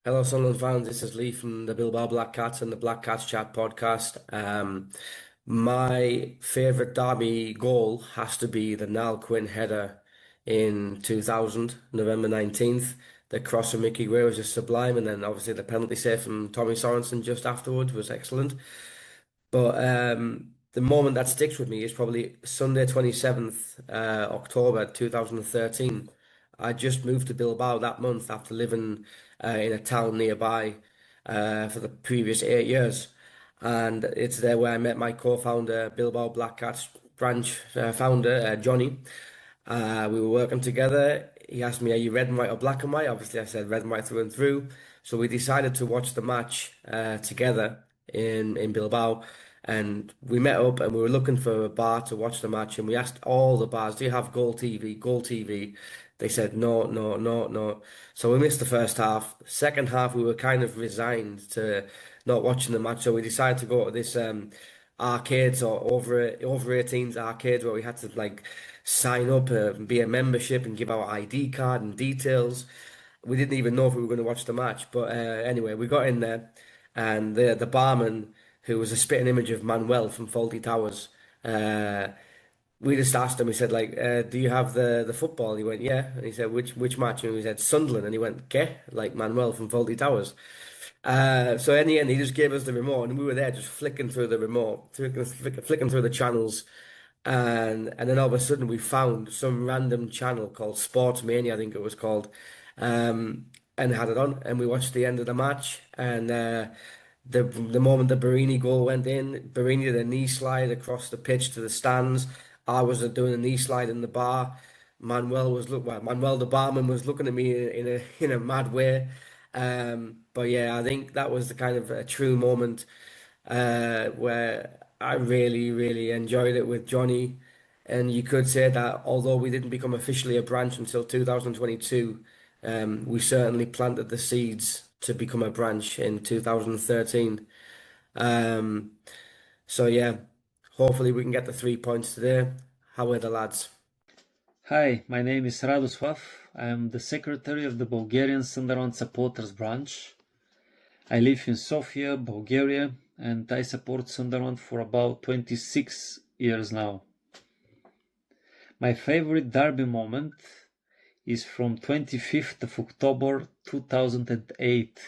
Hello, Sunderland fans. This is Lee from the Bilbao Black Cats and the Black Cats Chat podcast. My favourite derby goal has to be the Niall Quinn header in 2000, November 19th. The cross from Mickey Gray was just sublime, and then obviously the penalty save from Tommy Sorensen just afterwards was excellent. But the moment that sticks with me is probably Sunday, 27th October 2013. I just moved to Bilbao that month after living in a town nearby for the previous 8 years. And it's there where I met my co-founder, Bilbao Black Cats branch founder, Johnny. We were working together. He asked me, "Are you red and white or black and white?" Obviously, I said red and white through and through. So we decided to watch the match together in Bilbao. And we met up and we were looking for a bar to watch the match. And we asked all the bars, "Do you have Goal TV? Goal TV?" They said, "No, no, no, no." So we missed the first half. Second half, we were kind of resigned to not watching the match. So we decided to go to this arcades or over 18s arcades where we had to like sign up and be a membership and give our ID card and details. We didn't even know if we were going to watch the match, but anyway, we got in there, and the barman, who was a spitting image of Manuel from Fawlty Towers, uh, we just asked him. We said like, "Do you have the football?" He went, "Yeah." And he said, "Which match?" And we said, "Sunderland." And he went, "Ke?" Like Manuel from Fawlty Towers. So in the end, he just gave us the remote, and we were there just flicking through the remote, flicking through the channels, and then all of a sudden we found some random channel called Sports Mania, I think it was called, and had it on, and we watched the end of the match, and the moment the Borini goal went in, Borini did a knee slide across the pitch to the stands. I was doing a knee slide in the bar. Manuel the barman was looking at me in a mad way. But yeah, I think that was the kind of a true moment where I really, really enjoyed it with Johnny. And you could say that although we didn't become officially a branch until 2022, we certainly planted the seeds to become a branch in 2013. Um, so yeah, hopefully we can get the 3 points today. How are the lads? Hi, my name is Radoslav. I am the secretary of the Bulgarian Sunderland supporters branch. I live in Sofia, Bulgaria, and I support Sunderland for about 26 years now. My favorite derby moment is from 25th of October 2008.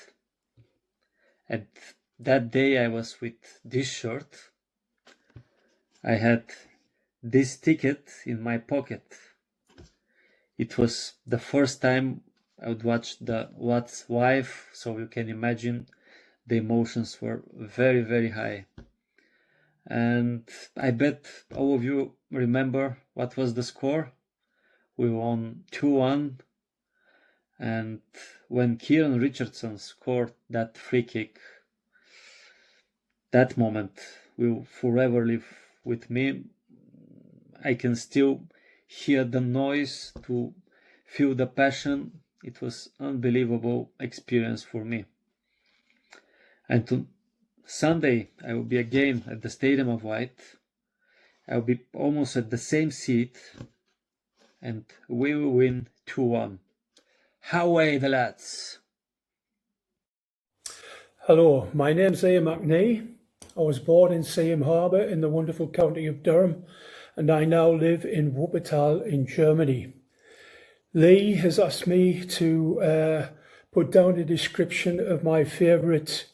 And that day I was with this shirt. I had this ticket in my pocket. It was the first time I would watch the What's Live, so you can imagine the emotions were very, very high. And I bet all of you remember what was the score. We won 2-1, and when Kieran Richardson scored that free kick, that moment will forever live with me. I can still hear the noise, to feel the passion. It was unbelievable experience for me. And to Sunday, I will be again at the Stadium of Light. I will be almost at the same seat, and we will win 2-1. How are the lads? Hello, my name's Ian McNee. I was born in Seaham Harbour in the wonderful county of Durham, and I now live in Wuppertal in Germany. Lee has asked me to put down a description of my favourite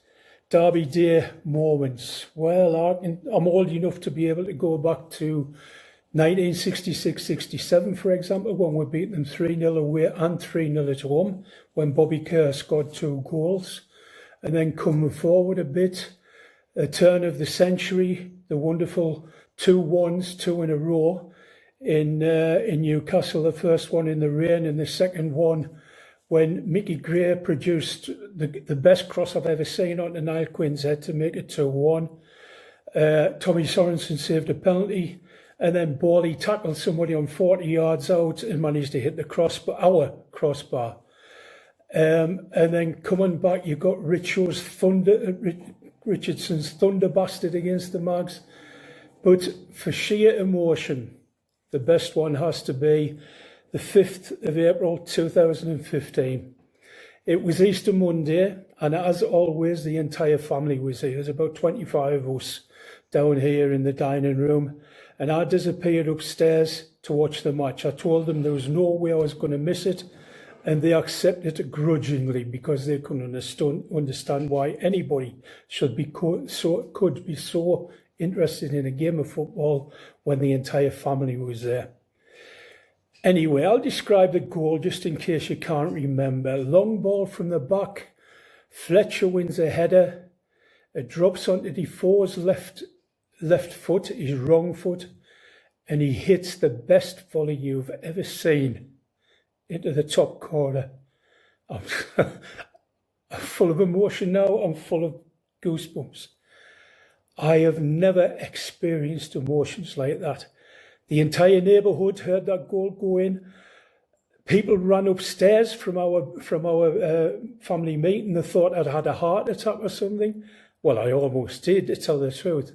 Derby Day moments. Well, I'm old enough to be able to go back to 1966-67, for example, when we beat them 3-0 away and 3-0 at home, when Bobby Kerr scored 2 goals. And then coming forward a bit, a turn of the century, the wonderful 2-1s, 2 in a row in Newcastle, the first one in the rain, and the second one when Mickey Gray produced the best cross I've ever seen on the Niall Quinn's head to make it 2-1. Tommy Sorensen saved a penalty, and then Borini tackled somebody on 40 yards out and managed to hit the crossbar, our crossbar. And then coming back, you got Richardson's thunder bastard against the Mags. But for sheer emotion, the best one has to be the 5th of April 2015. It was Easter Monday, and as always, the entire family was here. There's about 25 of us down here in the dining room, and I disappeared upstairs to watch the match. I told them there was no way I was going to miss it, and they accepted it grudgingly because they couldn't understand why anybody could be so interested in a game of football when the entire family was there. Anyway, I'll describe the goal just in case you can't remember. Long ball from the back. Fletcher wins a header. It drops onto Defoe's left foot, his wrong foot, and he hits the best volley you've ever seen into the top corner. I'm full of emotion now. I'm full of goosebumps. I have never experienced emotions like that. The entire neighbourhood heard that goal go in. People ran upstairs from our family meeting. They thought I'd had a heart attack or something. Well, I almost did, to tell the truth.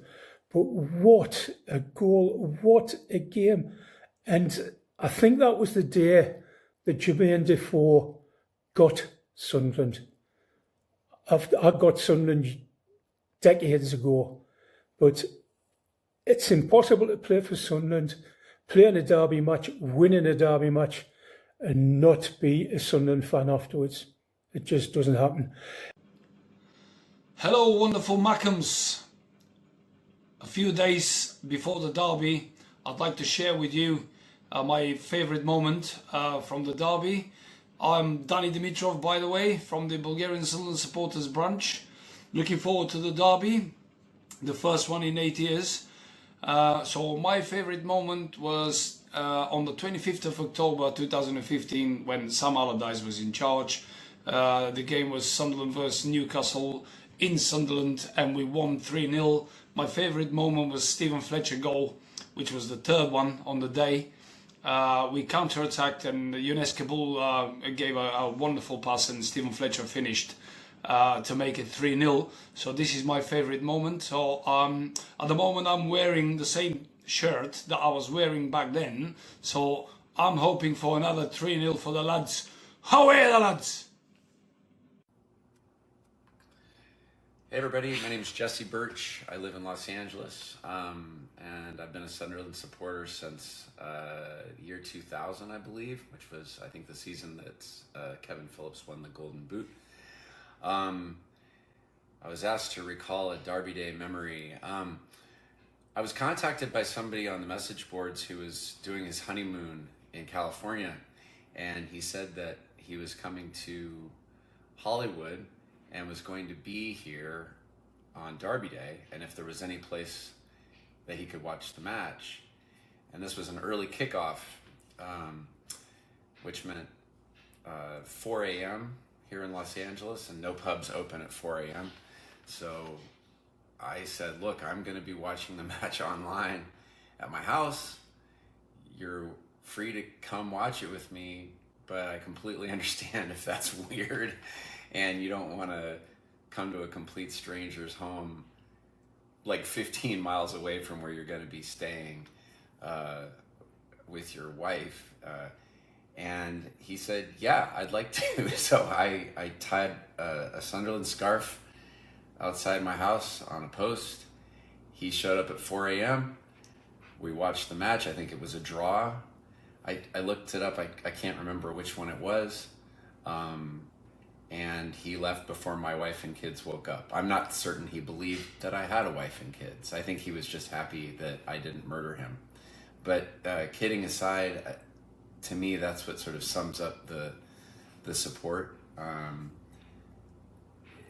But what a goal, what a game. And I think that was the day that Jermain Defoe got Sunderland. I got Sunderland decades ago, but it's impossible to play for Sunderland, play in a derby match, win in a derby match, and not be a Sunderland fan afterwards. It just doesn't happen. Hello, wonderful Mackhams. A few days before the derby, I'd like to share with you my favourite moment from the derby. I'm Danny Dimitrov, by the way, from the Bulgarian Sunderland supporters branch. Looking forward to the derby, the first one in 8 years. So my favourite moment was on the 25th of October 2015 when Sam Allardyce was in charge. The game was Sunderland versus Newcastle in Sunderland and we won 3-0. My favourite moment was Stephen Fletcher goal, which was the third one on the day. We counter-attacked and Younes Kaboul gave a wonderful pass and Stephen Fletcher finished to make it 3-0. So this is my favourite moment. So at the moment I'm wearing the same shirt that I was wearing back then. So I'm hoping for another 3-0 for the lads. Away the lads! Hey everybody, my name is Jesse Birch. I live in Los Angeles, and I've been a Sunderland supporter since year 2000, I believe, which was, I think, the season that Kevin Phillips won the Golden Boot. I was asked to recall a Derby Day memory. I was contacted by somebody on the message boards who was doing his honeymoon in California, and he said that he was coming to Hollywood and was going to be here on Derby Day, and if there was any place that he could watch the match. And this was an early kickoff, which meant 4 a.m. here in Los Angeles, and no pubs open at 4 a.m. So I said, look, I'm going to be watching the match online at my house. You're free to come watch it with me, but I completely understand if that's weird and you don't want to come to a complete stranger's home like 15 miles away from where you're going to be staying with your wife. And he said, yeah, I'd like to. So I tied a Sunderland scarf outside my house on a post. He showed up at 4 a.m. We watched the match. I think it was a draw. I looked it up. I can't remember which one it was. And he left before my wife and kids woke up. I'm not certain he believed that I had a wife and kids. I think he was just happy that I didn't murder him. But kidding aside, to me, that's what sort of sums up the support. And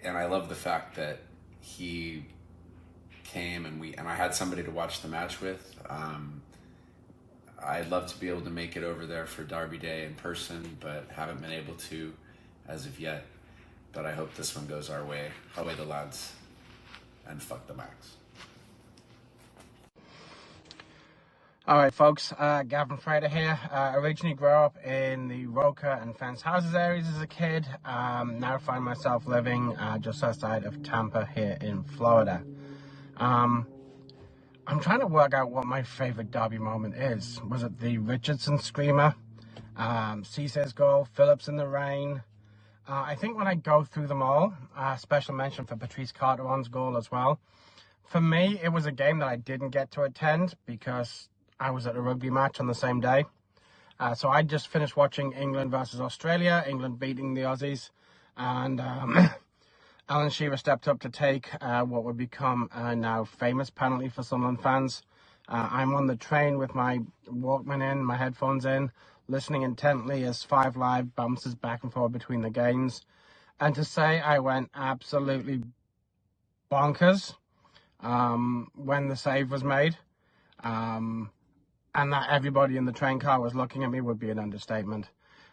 I love the fact that he came and I had somebody to watch the match with. I'd love to be able to make it over there for Derby Day in person, but haven't been able to as of yet. But I hope this one goes our way. Away the lads, and fuck the Max. Alright folks, Gavin Frater here. Originally grew up in the Roker and Fence Houses areas as a kid. Now find myself living just outside of Tampa here in Florida. I'm trying to work out what my favourite derby moment is. Was it the Richardson screamer? Cesa's goal, Phillips in the rain, I think when I go through them all, special mention for Patrice Carteron's goal as well. For me, it was a game that I didn't get to attend because I was at a rugby match on the same day. So I just finished watching England versus Australia, England beating the Aussies, and Alan Shearer stepped up to take what would become a now famous penalty for Sunderland fans. I'm on the train with my Walkman in, my headphones in, listening intently as 5 Live bounces back and forth between the games. And to say I went absolutely bonkers when the save was made, and that everybody in the train car was looking at me would be an understatement.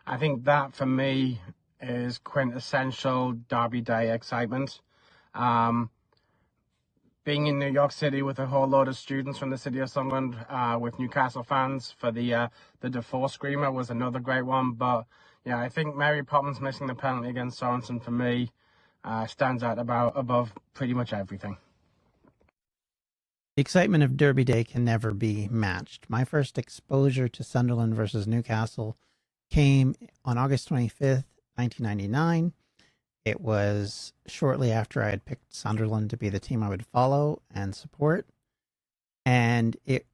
I think that for me is quintessential Derby Day excitement. Being in New York City with a whole load of students from the city of Sunderland, with Newcastle fans for the Defoe screamer was another great one. But yeah, I think Mary Poppins missing the penalty against Sorensen for me stands out above pretty much everything. The excitement of Derby Day can never be matched. My first exposure to Sunderland versus Newcastle came on August 25th, 1999. It was shortly after I had picked Sunderland to be the team I would follow and support. And it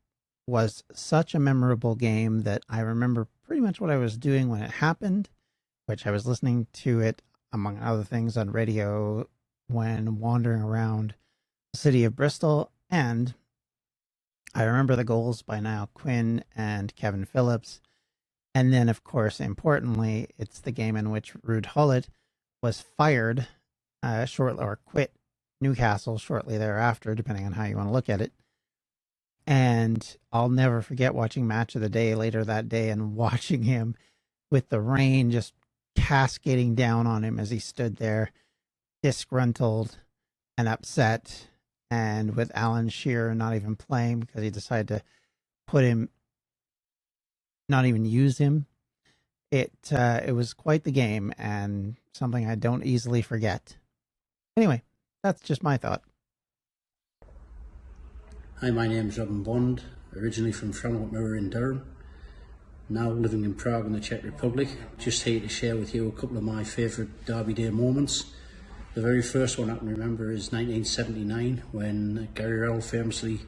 was such a memorable game that I remember pretty much what I was doing when it happened, which I was listening to it, among other things, on radio when wandering around the city of Bristol. And I remember the goals by Niall, Quinn, and Kevin Phillips. And then, of course, importantly, it's the game in which Ruud Gullit was fired shortly, or quit Newcastle shortly thereafter, depending on how you want to look at it. And I'll never forget watching Match of the Day later that day and watching him with the rain just cascading down on him as he stood there disgruntled and upset, and with Alan Shearer not even playing because he decided to put him, not even use him. It was quite the game and something I don't easily forget. Anyway, that's just my thought. Hi, my name's Robin Bond, originally from Framholt Mirror in Durham, now living in Prague in the Czech Republic. Just here to share with you a couple of my favourite Derby Day moments. The very first one I can remember is 1979, when Gary Rowell famously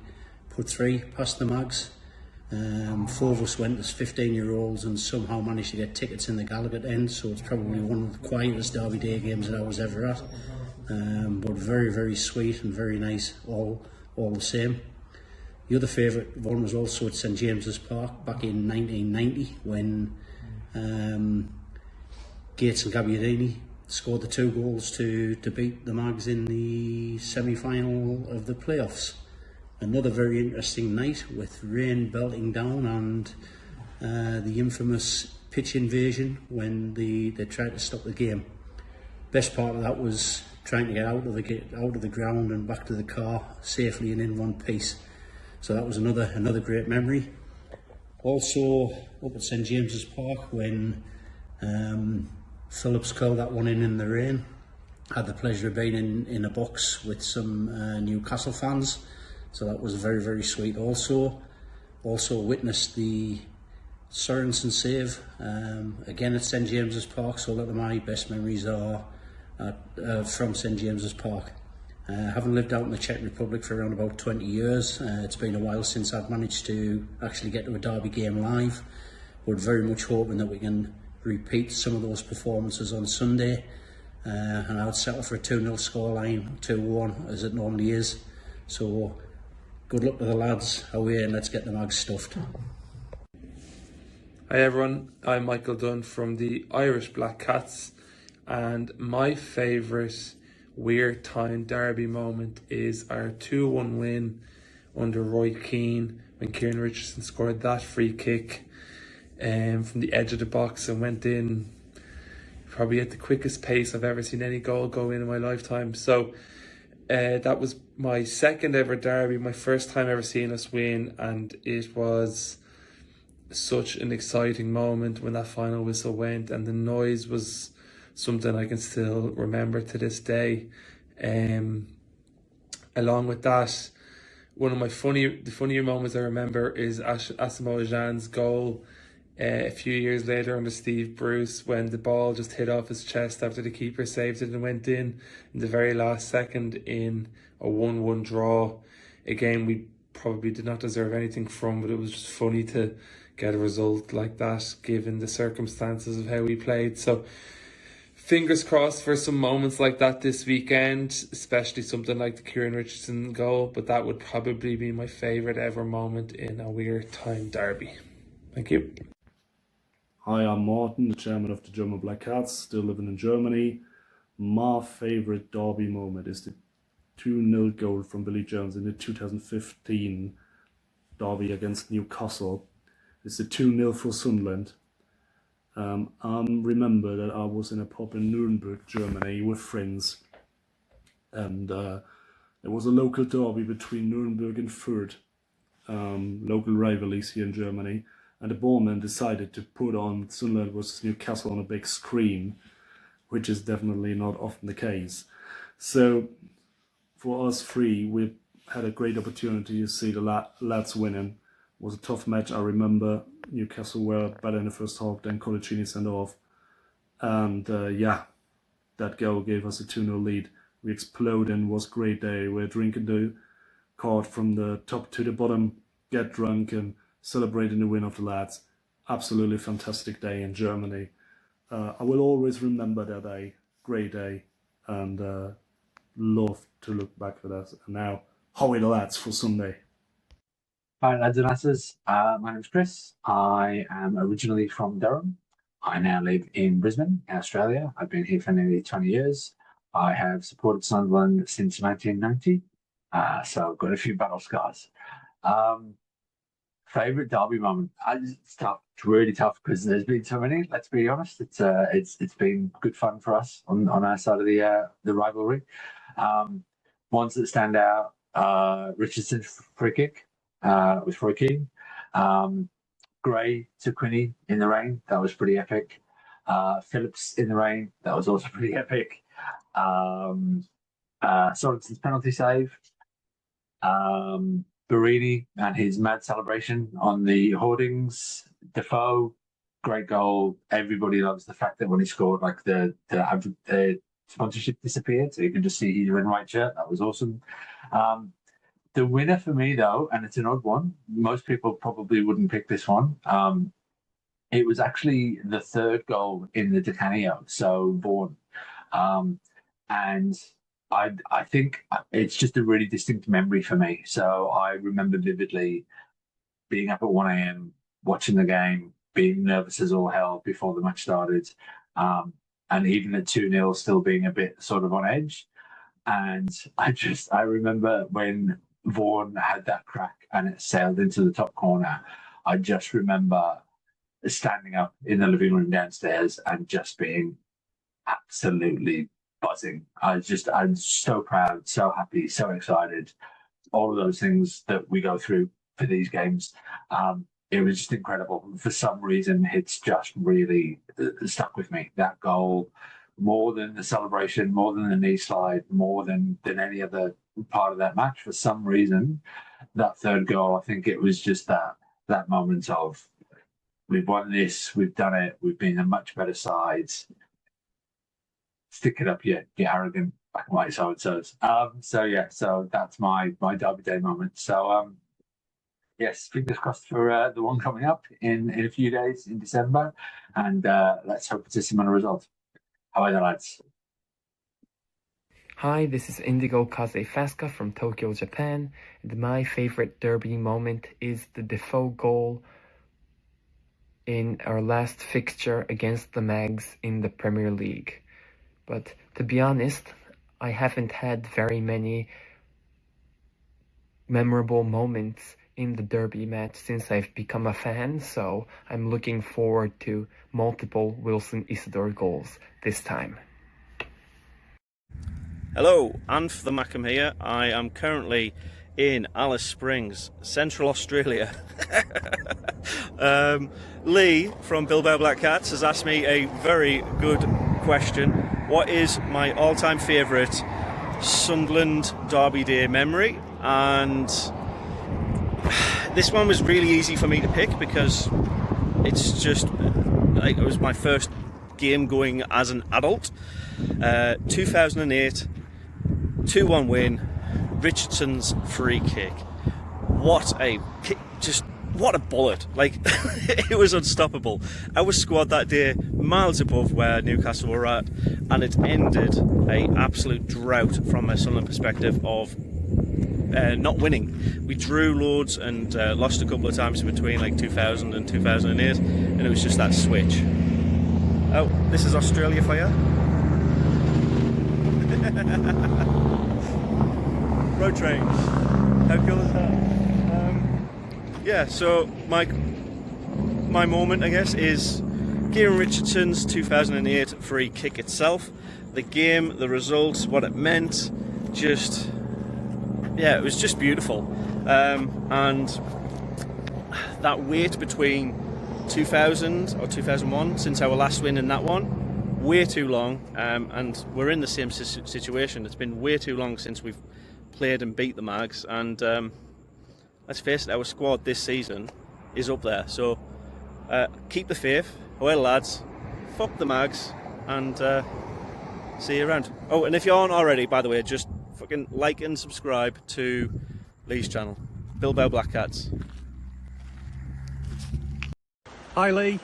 put 3 past the Mags. 4 of us went as 15-year-olds and somehow managed to get tickets in the Gallagher end, so it's probably one of the quietest Derby Day games that I was ever at. But very, very sweet and very nice all the same. The other favourite one was also at St James's Park back in 1990, when Gates and Gabbiadini scored the 2 goals to beat the Mags in the semi-final of the playoffs. Another very interesting night with rain belting down and the infamous pitch invasion when they tried to stop the game. Best part of that was trying to get out of the ground and back to the car safely and in one piece. So that was another great memory. Also up at St James's Park when Phillips curled that one in the rain. Had the pleasure of being in a box with some Newcastle fans. So that was very, very sweet. Also witnessed the Sorensen save again at St James's Park. So a lot of my best memories are from St James's Park. Having lived out in the Czech Republic for around about 20 years, it's been a while since I've managed to actually get to a Derby game live. We're very much hoping that we can repeat some of those performances on Sunday, and I would settle for a 2-0 scoreline, 2-1 as it normally is. So good luck to the lads away and let's get the Mags stuffed. Hi everyone, I'm Michael Dunn from the Irish Black Cats, and my favourite Weird Time Derby moment is our 2-1 win under Roy Keane when Kieran Richardson scored that free kick from the edge of the box and went in probably at the quickest pace I've ever seen any goal go in my lifetime. So that was my second ever derby, my first time ever seeing us win, and it was such an exciting moment when that final whistle went, and the noise was something I can still remember to this day. Along with that, one of my funnier moments I remember is Asamoah Gyan's goal a few years later under Steve Bruce, when the ball just hit off his chest after the keeper saved it and went in the very last second in a 1-1 draw. A game we probably did not deserve anything from, but it was just funny to get a result like that given the circumstances of how we played. So fingers crossed for some moments like that this weekend, especially something like the Kieran Richardson goal, but that would probably be my favourite ever moment in a weird time derby. Thank you. Hi, I'm Martin, the chairman of the German Black Cats, still living in Germany. My favourite derby moment is the 2-0 goal from Billy Jones in the 2015 derby against Newcastle. It's the 2-0 for Sunderland. I remember that I was in a pub in Nuremberg, Germany with friends, and there was a local derby between Nuremberg and Fürth, local rivalries here in Germany, and the barman decided to put on Sunderland vs Newcastle on a big screen, which is definitely not often the case. So for us three, we had a great opportunity to see the lads winning. It was a tough match. I remember Newcastle were better in the first half, then Colaccini sent off. And that goal gave us a 2-0 lead. We exploded and it was a great day. We're drinking the card from the top to the bottom, get drunk and celebrating the win of the lads. Absolutely fantastic day in Germany. I will always remember that day, great day, and love to look back at that. And now, howie the lads for Sunday. Hi lads and lasses, my name's Chris. I am originally from Durham. I now live in Brisbane, Australia. I've been here for nearly 20 years. I have supported Sunderland since 1990, so I've got a few battle scars. Favourite derby moment? It's tough. It's really tough because there's been so many. Let's be honest. It's been good fun for us on our side of the rivalry. Ones that stand out: Richardson free kick was for a key. Gray to Quinn in the rain. That was pretty epic. Phillips in the rain. That was also pretty epic. Sorensen's penalty save. Borini and his mad celebration on the hoardings. Defoe, great goal. Everybody loves the fact that when he scored, like the sponsorship disappeared, so you can just see he's wearing white shirt. That was awesome. The winner for me, though, and it's an odd one. Most people probably wouldn't pick this one. It was actually the third goal in the Di Canio, so Vaughan. And I think it's just a really distinct memory for me. So I remember vividly being up at 1 a.m, watching the game, being nervous as all hell before the match started. And even at 2-0, still being a bit sort of on edge. And I remember when Vaughan had that crack and it sailed into the top corner, I just remember standing up in the living room downstairs and just being absolutely buzzing. I'm so proud, so happy, so excited. All of those things that we go through for these games. It was just incredible. For some reason, it's just really stuck with me. That goal, more than the celebration, more than the knee slide, more than any other part of that match. For some reason, that third goal, I think it was just that moment of, we've won this, we've done it, we've been a much better side. Stick it up, you arrogant black and white so-and-sos. So that's my derby day moment. So yes, fingers crossed for the one coming up in a few days in December, and let's hope it's a similar result. How are you, lads? Hi, this is Indigo Kazefasca from Tokyo, Japan, and my favorite derby moment is the Defoe goal in our last fixture against the Mags in the Premier League. But to be honest, I haven't had very many memorable moments in the derby match since I've become a fan, so I'm looking forward to multiple Wilson Isidore goals this time. Hello, Anf the Macam here. I am currently in Alice Springs, Central Australia. Lee from Bilbao Black Cats has asked me a very good question. What is my all-time favourite Sunderland Derby Day memory? And this one was really easy for me to pick because it's just like it was my first game going as an adult. 2008, 2-1 win, Richardson's free kick. What a kick, just what a bullet. Like, it was unstoppable. Our squad that day, miles above where Newcastle were at, and it ended an absolute drought from a Sunderland perspective of not winning. We drew loads and lost a couple of times between like 2000 and 2008, and it was just that switch. Oh, this is Australia for you. Road trains. How cool is that? Yeah, so my moment, I guess, is Kieran Richardson's 2008 free kick itself. The game, the results, what it meant, just, yeah, it was just beautiful. And that wait between 2000 or 2001 since our last win in that one, way too long, and we're in the same situation. It's been way too long since we've played and beat the Mags, and let's face it, our squad this season is up there, so keep the faith, well lads, fuck the Mags, and see you around. Oh, and if you aren't already, by the way, just fucking like and subscribe to Lee's channel, Bilbao Black Cats. Hi Lee,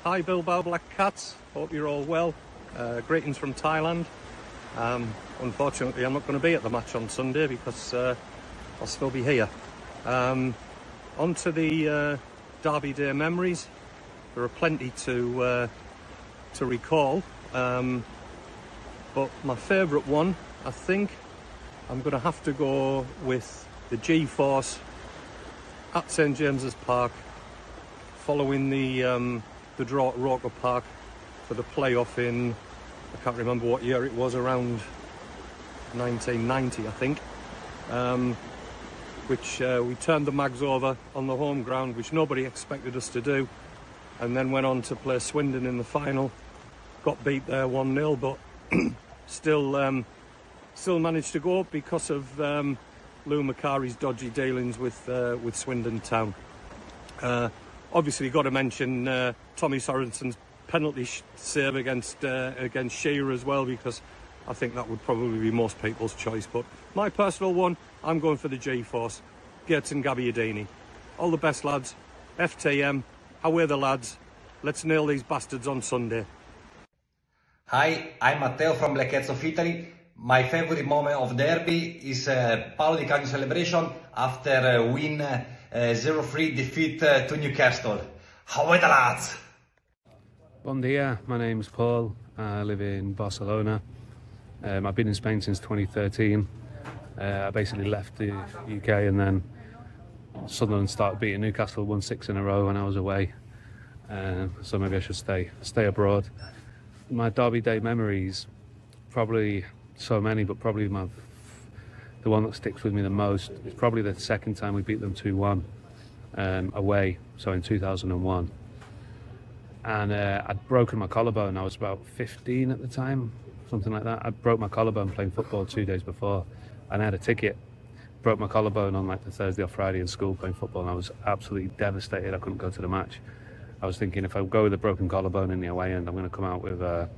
hi Bilbao Black Cats, hope you're all well. Greetings from Thailand. Unfortunately I'm not going to be at the match on Sunday because I'll still be here. On to the Derby Day memories. There are plenty to recall, but my favourite one, I think I'm going to have to go with the G-Force at St James's Park, following the draw at Roker Park for the playoff in, I can't remember what year it was, around 1990 I think, which we turned the Mags over on the home ground, which nobody expected us to do, and then went on to play Swindon in the final, got beat there 1-0, but still managed to go up because of Lou Macari's dodgy dealings with Swindon Town. Obviously got to mention Tommy Sorensen's penalty save against Shearer as well, because I think that would probably be most people's choice, but my personal one, I'm going for the G-Force, Gates and Gabbiadini. All the best lads, FTM, away the lads, let's nail these bastards on Sunday. Hi, I'm Matteo from Black Cats of Italy. My favorite moment of derby is Paolo Di Canio celebration after a win 0-3 defeat to Newcastle. Away the lads! Bon dia, my name's Paul. I live in Barcelona. I've been in Spain since 2013. I basically left the UK, and then Sunderland started beating Newcastle 1-6 in a row when I was away. So maybe I should stay abroad. My Derby Day memories, probably so many, but probably the one that sticks with me the most is probably the second time we beat them 2-1 away, so in 2001. And I'd broken my collarbone. I was about 15 at the time, something like that. I broke my collarbone playing football 2 days before, and I had a ticket. Broke my collarbone on like the Thursday or Friday in school playing football, and I was absolutely devastated I couldn't go to the match. I was thinking, if I go with a broken collarbone in the away end, I'm going to come out with a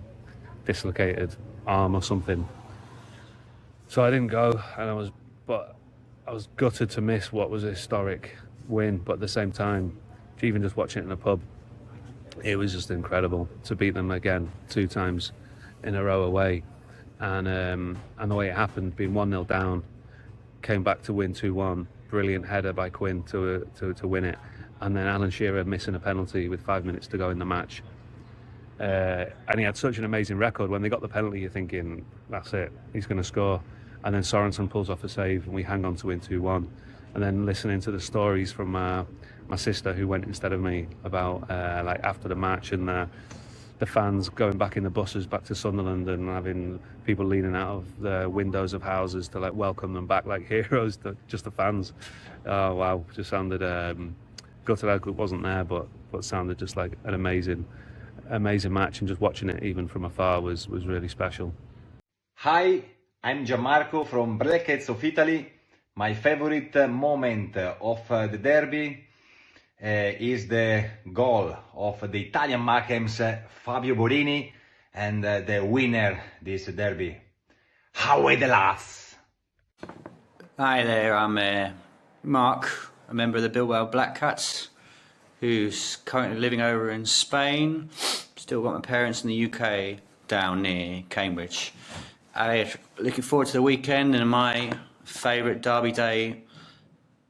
dislocated arm or something. So I didn't go, and I was gutted to miss what was a historic win, but at the same time, even just watching it in a pub, it was just incredible to beat them again 2 times in a row away, and the way it happened, being 1-0 down, came back to win 2-1. Brilliant header by Quinn to win it, and then Alan Shearer missing a penalty with 5 minutes to go in the match. And he had such an amazing record. When they got the penalty, you're thinking, that's it, he's going to score. And then Sorensen pulls off a save, and we hang on to win 2-1. And then listening to the stories from my sister, who went instead of me, about like after the match, and the fans going back in the buses back to Sunderland, and having people leaning out of the windows of houses to like welcome them back like heroes, just the fans. Oh wow, just sounded gutted out it wasn't there, but sounded just like an amazing match, and just watching it even from afar was really special. Hi, I'm Gianmarco from Blackheads of Italy. My favorite moment of the derby is the goal of the Italian Machems, Fabio Borini, and the winner this derby. How the lads? Hi there, I'm Mark, a member of the Bilbao Black Cats, who's currently living over in Spain. Still got my parents in the UK down near Cambridge. I'm looking forward to the weekend, and my favourite Derby Day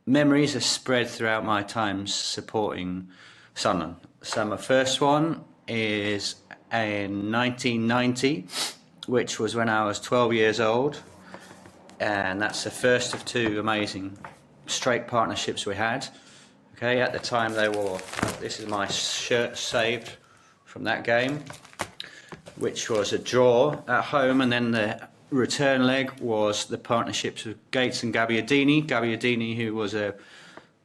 memories are spread throughout my times supporting Sunderland. So my first one is in 1990, which was when I was 12 years old, and that's the first of two amazing straight partnerships we had. Okay, at the time they wore, this is my shirt saved from that game, which was a draw at home, and then the return leg was the partnerships with Gates and Gabbiadini. Gabbiadini, who was a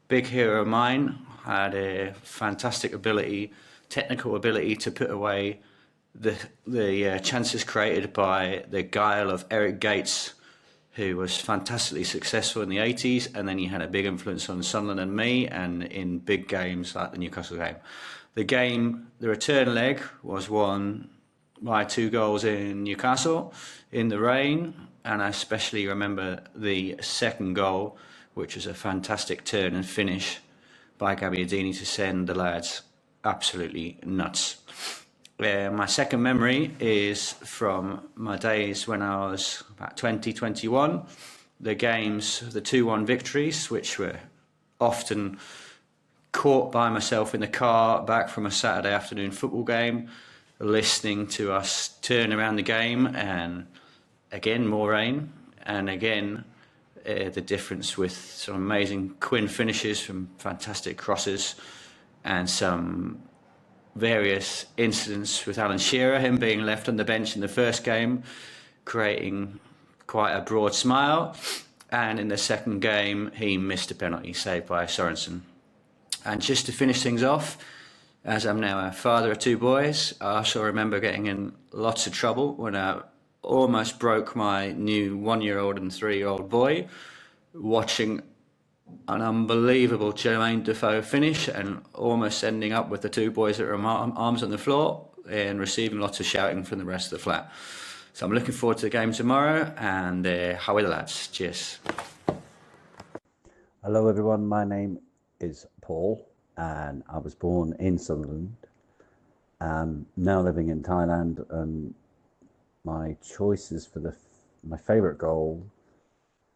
big hero of mine, had a fantastic ability, technical ability to put away the chances created by the guile of Eric Gates, who was fantastically successful in the 80s, and then he had a big influence on Sunderland and me, and in big games like the Newcastle game. The return leg was won by 2 goals in Newcastle in the rain, and I especially remember the second goal, which was a fantastic turn and finish by Gabbiadini to send the lads absolutely nuts. My second memory is from my days when I was about 20, 21. The games, the 2-1 victories, which were often caught by myself in the car back from a Saturday afternoon football game, listening to us turn around the game, and again more rain, and again the difference with some amazing Quinn finishes from fantastic crosses, and some various incidents with Alan Shearer, him being left on the bench in the first game, creating quite a broad smile, and in the second game he missed a penalty saved by Sorensen. And just to finish things off, as I'm now a father of 2 boys, I also remember getting in lots of trouble when I almost broke my new 1-year-old and 3-year-old boy watching an unbelievable Jermain Defoe finish, and almost ending up with the 2 boys that were arms on the floor and receiving lots of shouting from the rest of the flat. So I'm looking forward to the game tomorrow, and how are the lads? Cheers. Hello everyone, my name is Paul, and I was born in Sunderland. I'm now living in Thailand, and my choices for my favourite goal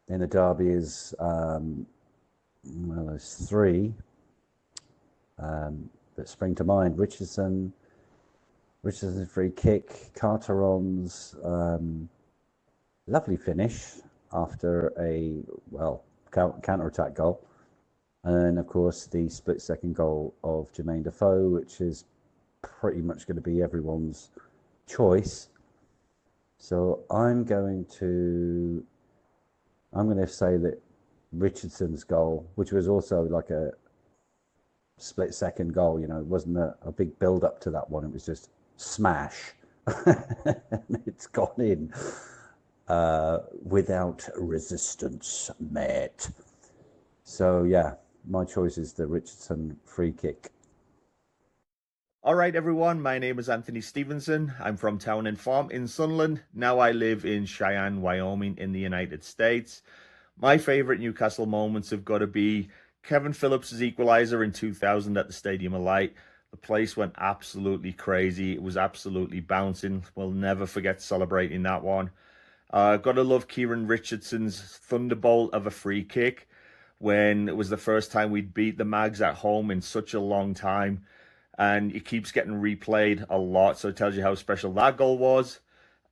in the derby is well, there's 3 that spring to mind. Richardson's free kick, Carteron's lovely finish after a counter-attack goal, and then of course the split-second goal of Jermain Defoe, which is pretty much going to be everyone's choice. So I'm going to say that Richardson's goal, which was also like a split-second goal, you know, it wasn't a big build-up to that one, it was just smash. And it's gone in without resistance, mate. So yeah, my choice is the Richardson free kick. All right, everyone, my name is Anthony Stevenson. I'm from Town and Farm in Sunderland. Now I live in Cheyenne, Wyoming in the United States. My favourite Newcastle moments have got to be Kevin Phillips' equaliser in 2000 at the Stadium of Light. The place went absolutely crazy. It was absolutely bouncing. We'll never forget celebrating that one. Got to love Kieran Richardson's thunderbolt of a free kick when it was the first time we'd beat the Mags at home in such a long time. And it keeps getting replayed a lot, so it tells you how special that goal was.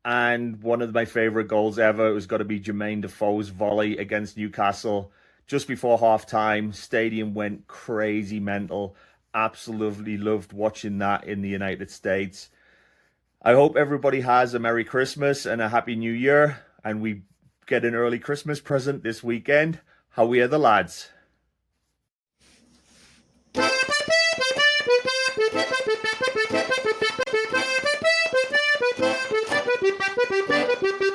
And one of my favourite goals ever was got to be Jermain Defoe's volley against Newcastle. Just before half-time, stadium went crazy mental. Absolutely loved watching that in the United States. I hope everybody has a Merry Christmas and a Happy New Year, and we get an early Christmas present this weekend. How we are the lads? Thank you.